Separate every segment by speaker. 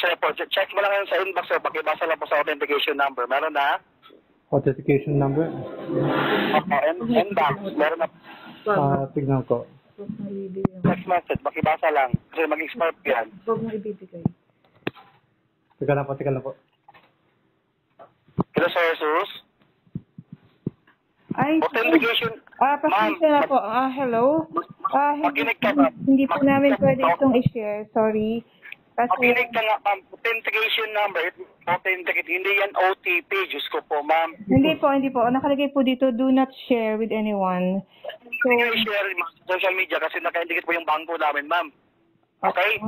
Speaker 1: sir po. Check mo lang ngayon sa inbox, sir. Pakibasa lang po sa authentication number. Meron na?
Speaker 2: Authentication number?
Speaker 1: Opo, inbox. Meron na.
Speaker 2: Tignan ko.
Speaker 1: Text message. Pakibasa lang. Kasi mag-expire yan.
Speaker 3: Huwag mo ibibigay.
Speaker 2: Teka lang po.
Speaker 1: Hello, Sir Jesus?
Speaker 3: Ay,
Speaker 1: Authentication.
Speaker 3: pasensya na po. Hello?
Speaker 1: Makinig ka, ma'am.
Speaker 3: Hindi po namin pwede itong i-share. Sorry. Kasi,
Speaker 1: Makinig ka nga, ma'am. Authentication number. Authenticate. Hindi yan OTP. Diyos ko po, ma'am.
Speaker 3: hindi po. Nakalagay po dito, do not share with anyone. So,
Speaker 1: Hindi nyo i-share sa social media kasi naka-indicate po yung bangko namin, ma'am. Okay?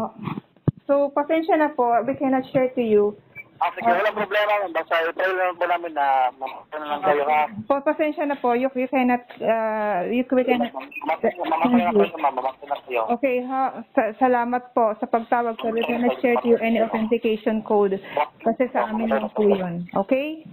Speaker 3: So, pasensya na po. We cannot share to you.
Speaker 1: Sige, walang problema, ma'am. Basta i-try lang po namin na ano lang kayo, ha?
Speaker 3: Po, pasensya na po. You cannot, we cannot.
Speaker 1: Mamakina kayo.
Speaker 3: Okay, ha. Salamat po sa pagtawag. So, we cannot share to you any authentication code. Kasi sa amin lang po yun. Okay?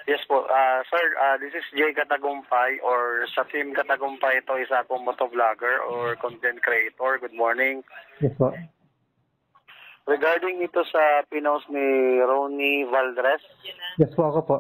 Speaker 1: Yes po. Sir, this is Jay Katagumpay or sa team Katagumpay. Ito isa akong motovlogger or content creator. Good morning.
Speaker 2: Yes po.
Speaker 1: Regarding ito sa pinost ni Ronnie Valdres.
Speaker 2: Yes po, ako po.